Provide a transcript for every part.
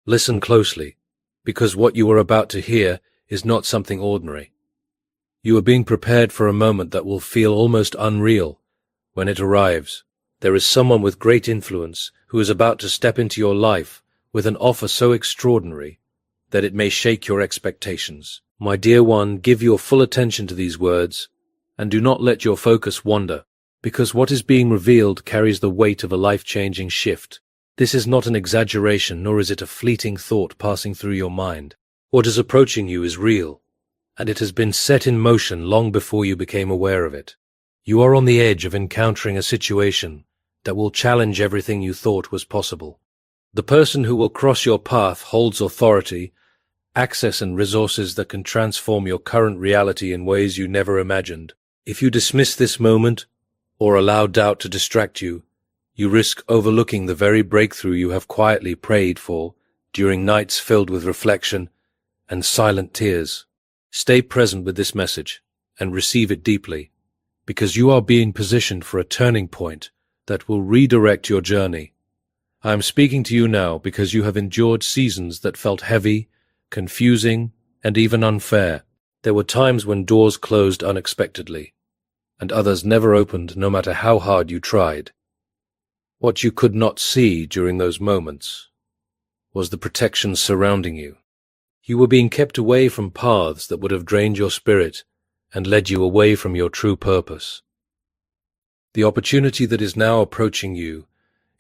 Listen closely, because what you are about to hear is not something ordinary. You are being prepared for a moment that will feel almost unreal when it arrives. There is someone with great influence who is about to step into your life with an offer so extraordinary that it may shake your expectations. My dear one, give your full attention to these words, and do not let your focus wander, because what is being revealed carries the weight of a life-changing shift. This is not an exaggeration, nor is it a fleeting thought passing through your mind. What is approaching you is real, and it has been set in motion long before you became aware of it. You are on the edge of encountering a situation that will challenge everything you thought was possible. The person who will cross your path holds authority, access and resources that can transform your current reality in ways you never imagined. If you dismiss this moment or allow doubt to distract you, you risk overlooking the very breakthrough you have quietly prayed for during nights filled with reflection and silent tears. Stay present with this message and receive it deeply, because you are being positioned for a turning point that will redirect your journey. I am speaking to you now because you have endured seasons that felt heavy, confusing, and even unfair. There were times when doors closed unexpectedly, and others never opened no matter how hard you tried. What you could not see during those moments was the protection surrounding you. You were being kept away from paths that would have drained your spirit and led you away from your true purpose. The opportunity that is now approaching you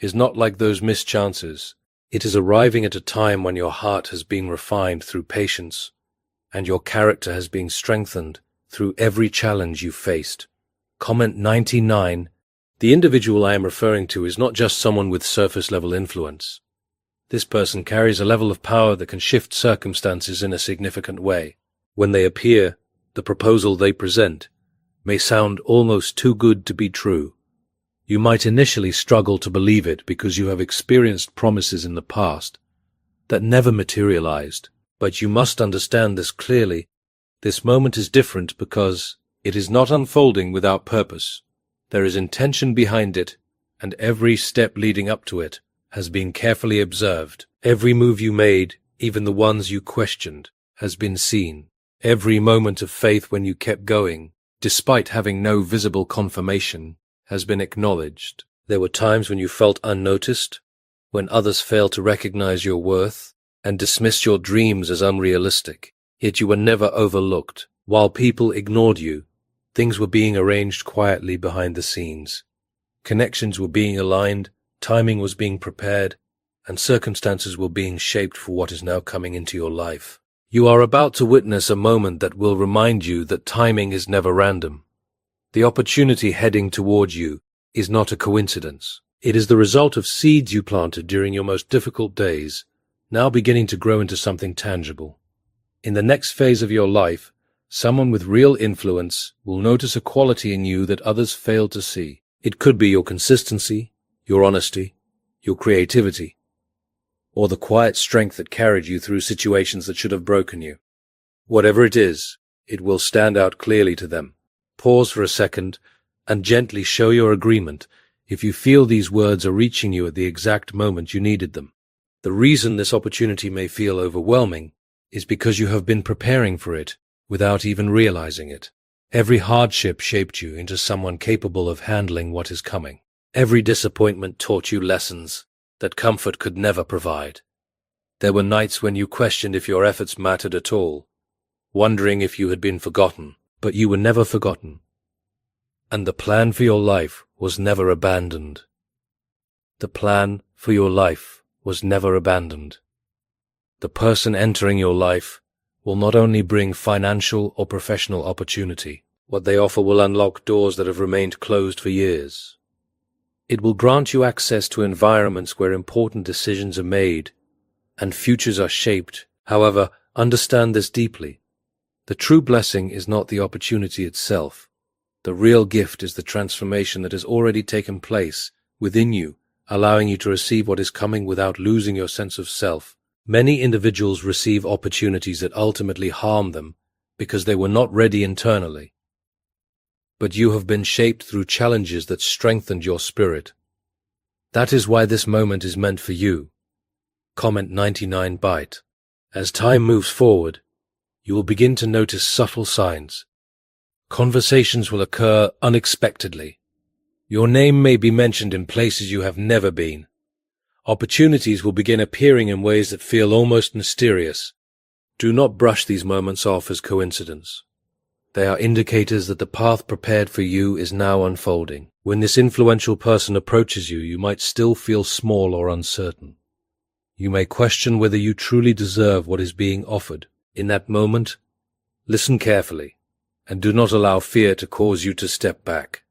is not like those missed chances. It is arriving at a time when your heart has been refined through patience and your character has been strengthened through every challenge you faced. Comment 99. The individual I am referring to is not just someone with surface-level influence. This person carries a level of power that can shift circumstances in a significant way. When they appear, the proposal they present may sound almost too good to be true. You might initially struggle to believe it because you have experienced promises in the past that never materialized, but you must understand this clearly. This moment is different because it is not unfolding without purpose. There is intention behind it, and every step leading up to it has been carefully observed. Every move you made, even the ones you questioned, has been seen. Every moment of faith when you kept going, despite having no visible confirmation, has been acknowledged. There were times when you felt unnoticed, when others failed to recognize your worth and dismissed your dreams as unrealistic. Yet you were never overlooked. While people ignored you, things were being arranged quietly behind the scenes. Connections were being aligned, timing was being prepared, and circumstances were being shaped for what is now coming into your life. You are about to witness a moment that will remind you that timing is never random. The opportunity heading towards you is not a coincidence. It is the result of seeds you planted during your most difficult days, now beginning to grow into something tangible. In the next phase of your life, someone with real influence will notice a quality in you that others fail to see. It could be your consistency, your honesty, your creativity, or the quiet strength that carried you through situations that should have broken you. Whatever it is, it will stand out clearly to them. Pause for a second and gently show your agreement if you feel these words are reaching you at the exact moment you needed them. The reason this opportunity may feel overwhelming is because you have been preparing for it without even realizing it. Every hardship shaped you into someone capable of handling what is coming. Every disappointment taught you lessons that comfort could never provide. There were nights when you questioned if your efforts mattered at all, wondering if you had been forgotten, but you were never forgotten. And the plan for your life was never abandoned. The plan for your life was never abandoned. The person entering your life will not only bring financial or professional opportunity. What they offer will unlock doors that have remained closed for years. It will grant you access to environments where important decisions are made and futures are shaped. However, understand this deeply. The true blessing is not the opportunity itself. The real gift is the transformation that has already taken place within you, allowing you to receive what is coming without losing your sense of self. Many individuals receive opportunities that ultimately harm them because they were not ready internally. But you have been shaped through challenges that strengthened your spirit. That is why this moment is meant for you. Comment 99 bite. As time moves forward, you will begin to notice subtle signs. Conversations will occur unexpectedly. Your name may be mentioned in places you have never been. Opportunities will begin appearing in ways that feel almost mysterious. Do not brush these moments off as coincidence. They are indicators that the path prepared for you is now unfolding. When this influential person approaches you, you might still feel small or uncertain. You may question whether you truly deserve what is being offered. In that moment, listen carefully, and do not allow fear to cause you to step back.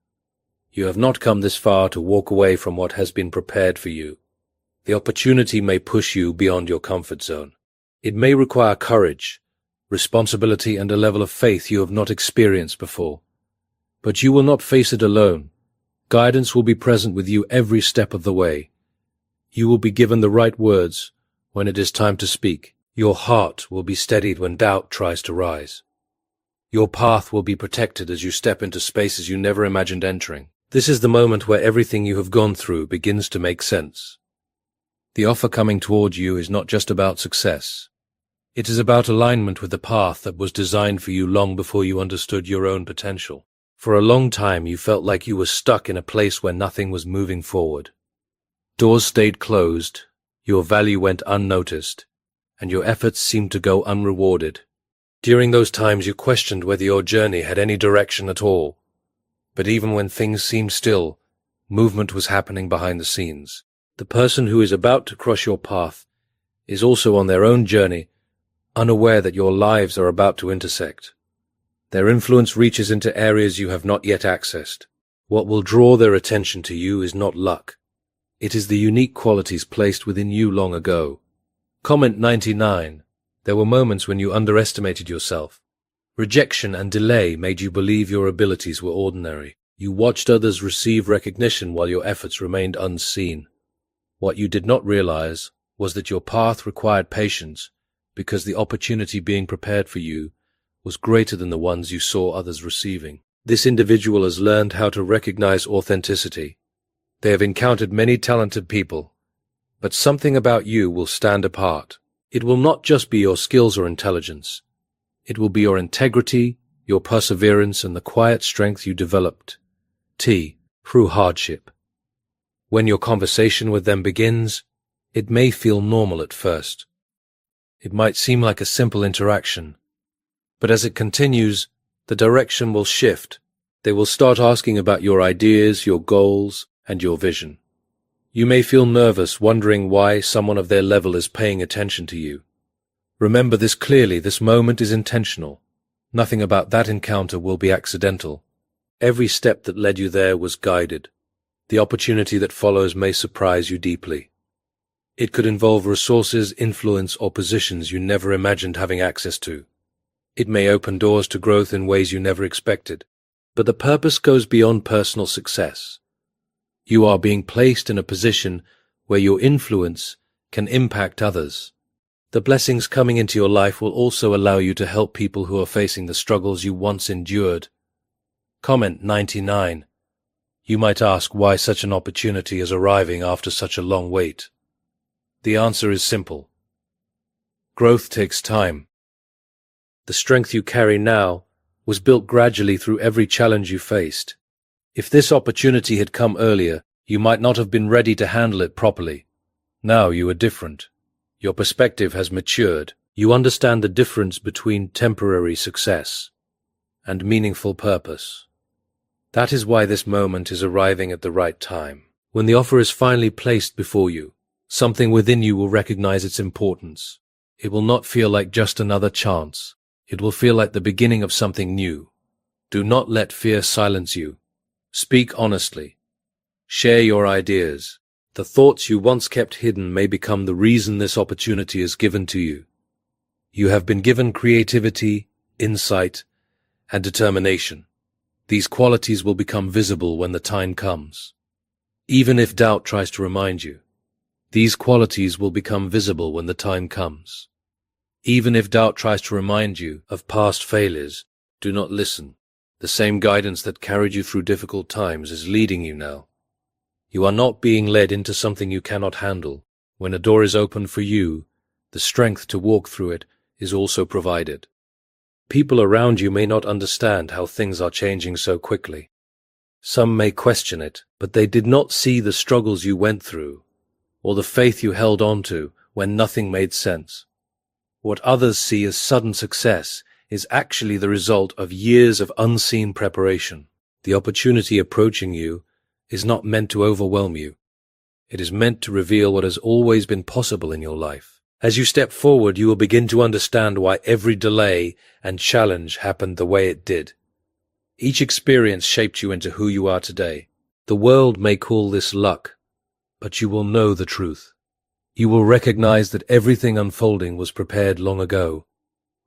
You have not come this far to walk away from what has been prepared for you. The opportunity may push you beyond your comfort zone. It may require courage, responsibility, and a level of faith you have not experienced before. But you will not face it alone. Guidance will be present with you every step of the way. You will be given the right words when it is time to speak. Your heart will be steadied when doubt tries to rise. Your path will be protected as you step into spaces you never imagined entering. This is the moment where everything you have gone through begins to make sense. The offer coming towards you is not just about success. It is about alignment with the path that was designed for you long before you understood your own potential. For a long time, you felt like you were stuck in a place where nothing was moving forward. Doors stayed closed, your value went unnoticed, and your efforts seemed to go unrewarded. During those times, you questioned whether your journey had any direction at all. But even when things seemed still, movement was happening behind the scenes. The person who is about to cross your path is also on their own journey, unaware that your lives are about to intersect. Their influence reaches into areas you have not yet accessed. What will draw their attention to you is not luck. It is the unique qualities placed within you long ago. Comment 99. There were moments when you underestimated yourself. Rejection and delay made you believe your abilities were ordinary. You watched others receive recognition while your efforts remained unseen. What you did not realize was that your path required patience because the opportunity being prepared for you was greater than the ones you saw others receiving. This individual has learned how to recognize authenticity. They have encountered many talented people, but something about you will stand apart. It will not just be your skills or intelligence. It will be your integrity, your perseverance, and the quiet strength you developed through hardship. When your conversation with them begins, it may feel normal at first. It might seem like a simple interaction, but as it continues, the direction will shift. They will start asking about your ideas, your goals, and your vision. You may feel nervous, wondering why someone of their level is paying attention to you. Remember this clearly, this moment is intentional. Nothing about that encounter will be accidental. Every step that led you there was guided. The opportunity that follows may surprise you deeply. It could involve resources, influence, or positions you never imagined having access to. It may open doors to growth in ways you never expected. But the purpose goes beyond personal success. You are being placed in a position where your influence can impact others. The blessings coming into your life will also allow you to help people who are facing the struggles you once endured. Comment 99. You might ask why such an opportunity is arriving after such a long wait. The answer is simple. Growth takes time. The strength you carry now was built gradually through every challenge you faced. If this opportunity had come earlier, you might not have been ready to handle it properly. Now you are different. Your perspective has matured. You understand the difference between temporary success and meaningful purpose. That is why this moment is arriving at the right time. When the offer is finally placed before you, something within you will recognize its importance. It will not feel like just another chance. It will feel like the beginning of something new. Do not let fear silence you. Speak honestly. Share your ideas. The thoughts you once kept hidden may become the reason this opportunity is given to you. You have been given creativity, insight, and determination. These qualities will become visible when the time comes. Even if doubt tries to remind you, these qualities will become visible when the time comes. Even if doubt tries to remind you of past failures, do not listen. The same guidance that carried you through difficult times is leading you now. You are not being led into something you cannot handle. When a door is opened for you, the strength to walk through it is also provided. People around you may not understand how things are changing so quickly. Some may question it, but they did not see the struggles you went through, or the faith you held on to when nothing made sense. What others see as sudden success is actually the result of years of unseen preparation. The opportunity approaching you is not meant to overwhelm you. It is meant to reveal what has always been possible in your life. As you step forward, you will begin to understand why every delay and challenge happened the way it did. Each experience shaped you into who you are today. The world may call this luck, but you will know the truth. You will recognize that everything unfolding was prepared long ago.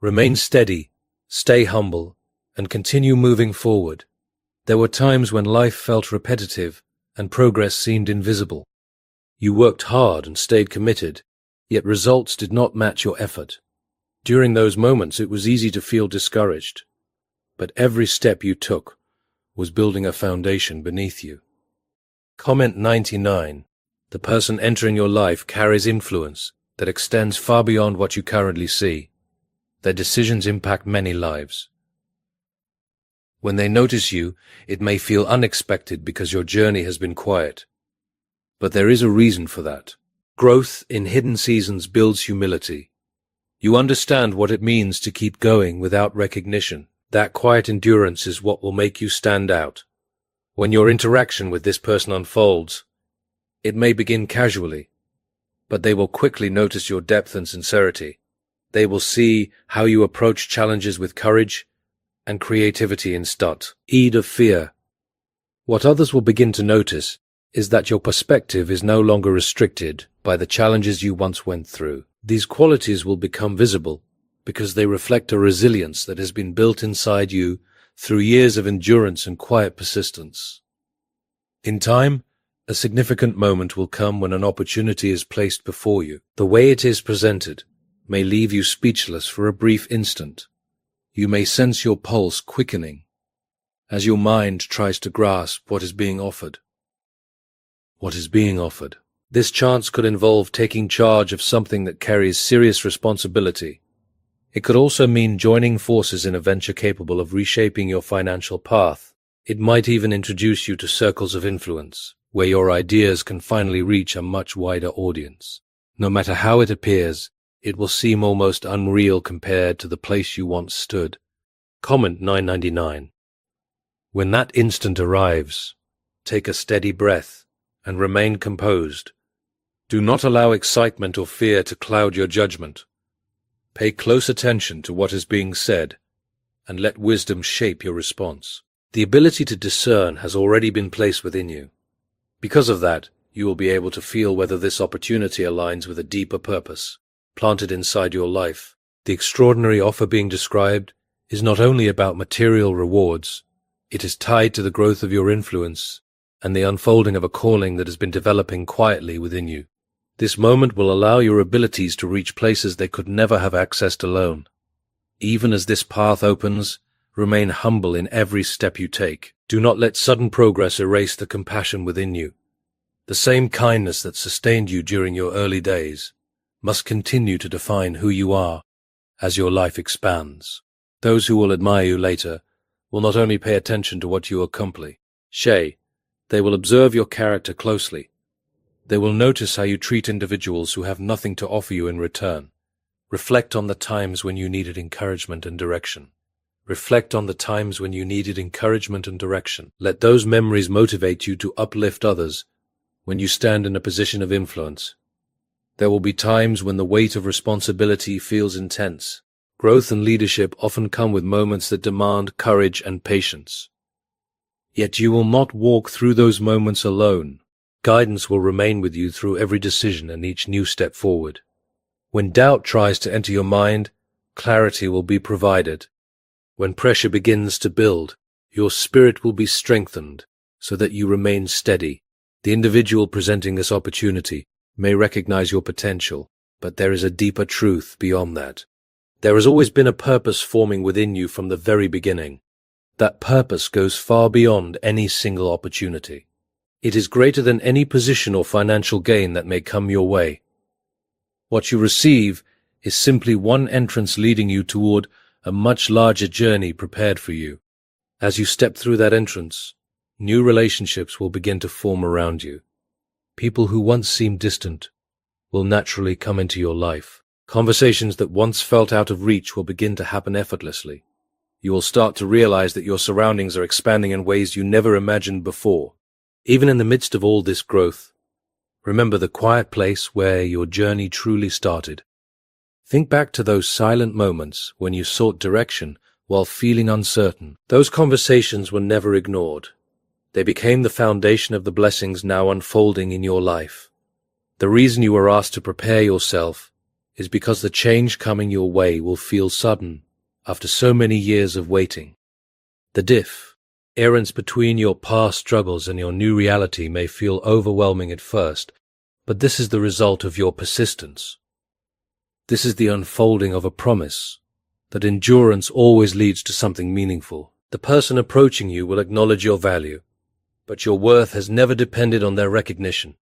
Remain steady, stay humble, and continue moving forward. There were times when life felt repetitive and progress seemed invisible. You worked hard and stayed committed, yet results did not match your effort. During those moments, it was easy to feel discouraged, but every step you took was building a foundation beneath you. Comment 99. The person entering your life carries influence that extends far beyond what you currently see. Their decisions impact many lives. When they notice you, it may feel unexpected because your journey has been quiet. But there is a reason for that. Growth in hidden seasons builds humility. You understand what it means to keep going without recognition. That quiet endurance is what will make you stand out. When your interaction with this person unfolds, it may begin casually, but they will quickly notice your depth and sincerity. They will see how you approach challenges with courage and creativity instead of fear. What others will begin to notice is that your perspective is no longer restricted by the challenges you once went through. These qualities will become visible because they reflect a resilience that has been built inside you through years of endurance and quiet persistence. In time, a significant moment will come when an opportunity is placed before you. The way it is presented may leave you speechless for a brief instant. You may sense your pulse quickening as your mind tries to grasp what is being offered. What is being offered? This chance could involve taking charge of something that carries serious responsibility. It could also mean joining forces in a venture capable of reshaping your financial path. It might even introduce you to circles of influence, where your ideas can finally reach a much wider audience. No matter how it appears, it will seem almost unreal compared to the place you once stood. Comment 999. When that instant arrives, take a steady breath and remain composed. Do not allow excitement or fear to cloud your judgment. Pay close attention to what is being said and let wisdom shape your response. The ability to discern has already been placed within you. Because of that, you will be able to feel whether this opportunity aligns with a deeper purpose planted inside your life. The extraordinary offer being described is not only about material rewards, it is tied to the growth of your influence and the unfolding of a calling that has been developing quietly within you. This moment will allow your abilities to reach places they could never have accessed alone. Even as this path opens, remain humble in every step you take. Do not let sudden progress erase the compassion within you. The same kindness that sustained you during your early days must continue to define who you are as your life expands. Those who will admire you later will not only pay attention to what you accomplish, they will observe your character closely. They will notice how you treat individuals who have nothing to offer you in return. Reflect on the times when you needed encouragement and direction. Reflect on the times when you needed encouragement and direction. Let those memories motivate you to uplift others when you stand in a position of influence. There will be times when the weight of responsibility feels intense. Growth and leadership often come with moments that demand courage and patience. Yet you will not walk through those moments alone. Guidance will remain with you through every decision and each new step forward. When doubt tries to enter your mind, clarity will be provided. When pressure begins to build, your spirit will be strengthened so that you remain steady. The individual presenting this opportunity may recognize your potential, but there is a deeper truth beyond that. There has always been a purpose forming within you from the very beginning. That purpose goes far beyond any single opportunity. It is greater than any position or financial gain that may come your way. What you receive is simply one entrance leading you toward a much larger journey prepared for you. As you step through that entrance, new relationships will begin to form around you. People who once seemed distant will naturally come into your life. Conversations that once felt out of reach will begin to happen effortlessly. You will start to realize that your surroundings are expanding in ways you never imagined before. Even in the midst of all this growth, remember the quiet place where your journey truly started. Think back to those silent moments when you sought direction while feeling uncertain. Those conversations were never ignored. They became the foundation of the blessings now unfolding in your life. The reason you were asked to prepare yourself is because the change coming your way will feel sudden after so many years of waiting. The difference between your past struggles and your new reality may feel overwhelming at first, but this is the result of your persistence. This is the unfolding of a promise that endurance always leads to something meaningful. The person approaching you will acknowledge your value, but your worth has never depended on their recognition.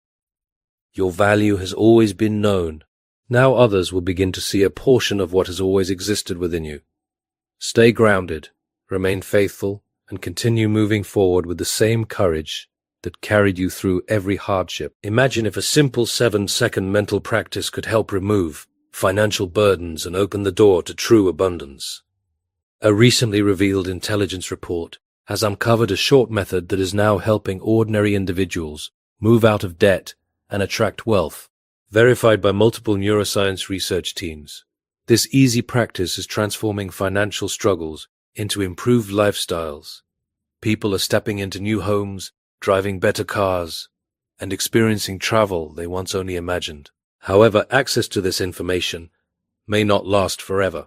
Your value has always been known. Now others will begin to see a portion of what has always existed within you. Stay grounded, remain faithful, and continue moving forward with the same courage that carried you through every hardship. Imagine if a simple 7-second mental practice could help remove financial burdens and open the door to true abundance. A recently revealed intelligence report has uncovered a short method that is now helping ordinary individuals move out of debt and attract wealth, verified by multiple neuroscience research teams. This easy practice is transforming financial struggles into improved lifestyles. People are stepping into new homes, driving better cars, and experiencing travel they once only imagined. However, access to this information may not last forever.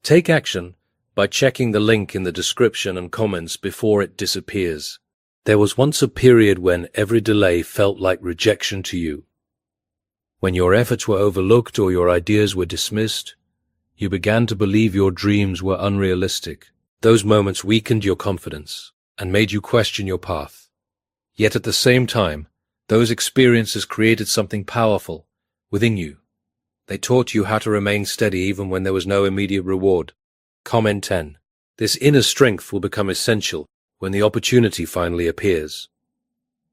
Take action by checking the link in the description and comments before it disappears. There was once a period when every delay felt like rejection to you. When your efforts were overlooked or your ideas were dismissed, you began to believe your dreams were unrealistic. Those moments weakened your confidence and made you question your path. Yet at the same time, those experiences created something powerful within you. They taught you how to remain steady even when there was no immediate reward. Comment 10. This inner strength will become essential when the opportunity finally appears.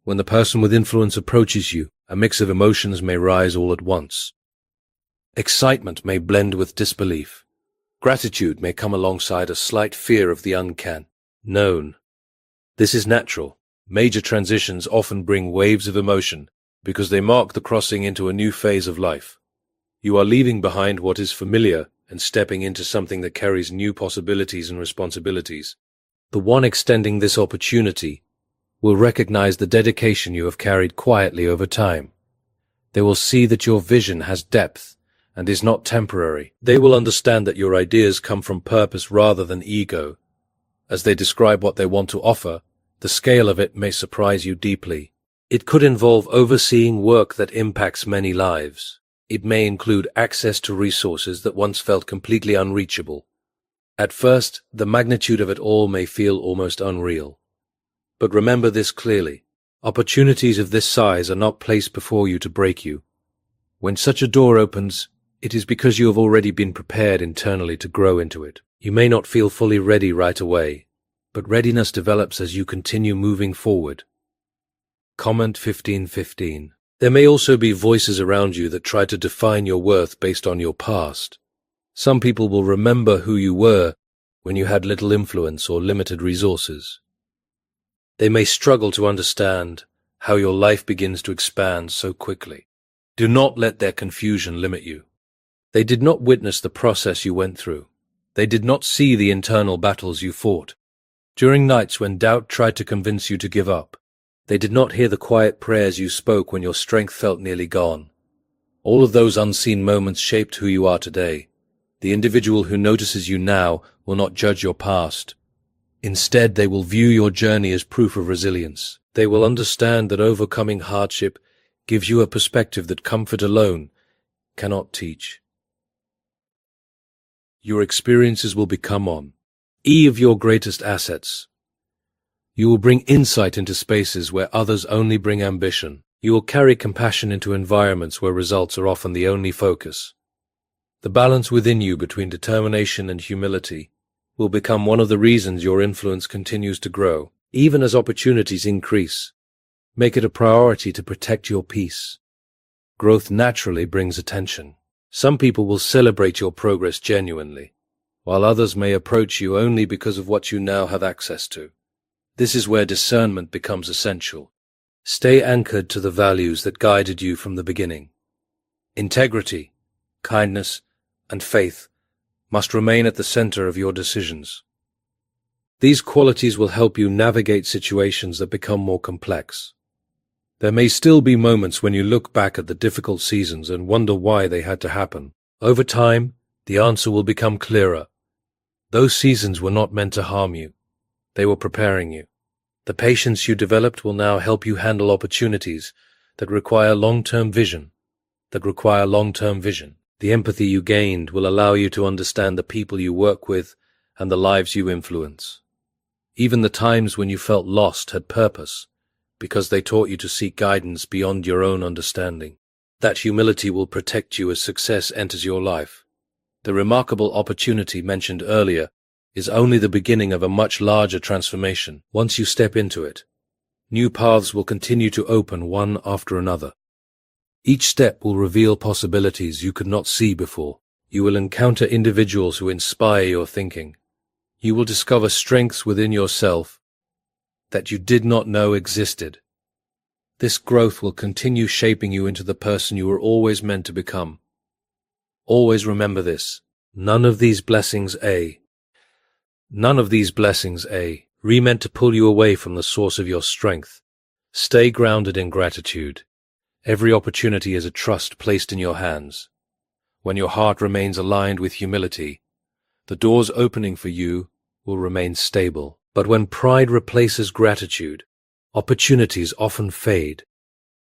When the person with influence approaches you, a mix of emotions may rise all at once. Excitement may blend with disbelief. Gratitude may come alongside a slight fear of the unknown. This is natural. Major transitions often bring waves of emotion because they mark the crossing into a new phase of life. You are leaving behind what is familiar and stepping into something that carries new possibilities and responsibilities. The one extending this opportunity will recognize the dedication you have carried quietly over time. They will see that your vision has depth and is not temporary. They will understand that your ideas come from purpose rather than ego. As they describe what they want to offer, the scale of it may surprise you deeply. It could involve overseeing work that impacts many lives. It may include access to resources that once felt completely unreachable. At first, the magnitude of it all may feel almost unreal. But remember this clearly. Opportunities of this size are not placed before you to break you. When such a door opens, it is because you have already been prepared internally to grow into it. You may not feel fully ready right away, but readiness develops as you continue moving forward. Comment 15:15. There may also be voices around you that try to define your worth based on your past. Some people will remember who you were when you had little influence or limited resources. They may struggle to understand how your life begins to expand so quickly. Do not let their confusion limit you. They did not witness the process you went through. They did not see the internal battles you fought. During nights when doubt tried to convince you to give up, they did not hear the quiet prayers you spoke when your strength felt nearly gone. All of those unseen moments shaped who you are today. The individual who notices you now will not judge your past. Instead, they will view your journey as proof of resilience. They will understand that overcoming hardship gives you a perspective that comfort alone cannot teach. Your experiences will become of your greatest assets. You will bring insight into spaces where others only bring ambition. You will carry compassion into environments where results are often the only focus. The balance within you between determination and humility will become one of the reasons your influence continues to grow, even as opportunities increase. Make it a priority to protect your peace. Growth naturally brings attention. Some people will celebrate your progress genuinely, while others may approach you only because of what you now have access to. This is where discernment becomes essential. Stay anchored to the values that guided you from the beginning. Integrity, kindness, and faith must remain at the center of your decisions. These qualities will help you navigate situations that become more complex. There may still be moments when you look back at the difficult seasons and wonder why they had to happen. Over time, the answer will become clearer. Those seasons were not meant to harm you. They were preparing you. The patience you developed will now help you handle opportunities that require long-term vision. The empathy you gained will allow you to understand the people you work with and the lives you influence. Even the times when you felt lost had purpose, because they taught you to seek guidance beyond your own understanding. That humility will protect you as success enters your life. The remarkable opportunity mentioned earlier is only the beginning of a much larger transformation. Once you step into it, new paths will continue to open one after another. Each step will reveal possibilities you could not see before. You will encounter individuals who inspire your thinking. You will discover strengths within yourself that you did not know existed. This growth will continue shaping you into the person you were always meant to become. Always remember this. None of these blessings are meant to pull you away from the source of your strength. Stay grounded in gratitude. Every opportunity is a trust placed in your hands. When your heart remains aligned with humility, the doors opening for you will remain stable. But when pride replaces gratitude, opportunities often fade.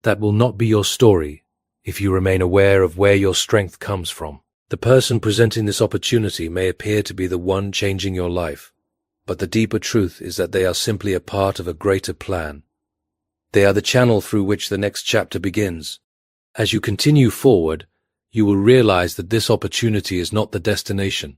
That will not be your story if you remain aware of where your strength comes from. The person presenting this opportunity may appear to be the one changing your life, but the deeper truth is that they are simply a part of a greater plan. They are the channel through which the next chapter begins. As you continue forward, you will realize that this opportunity is not the destination,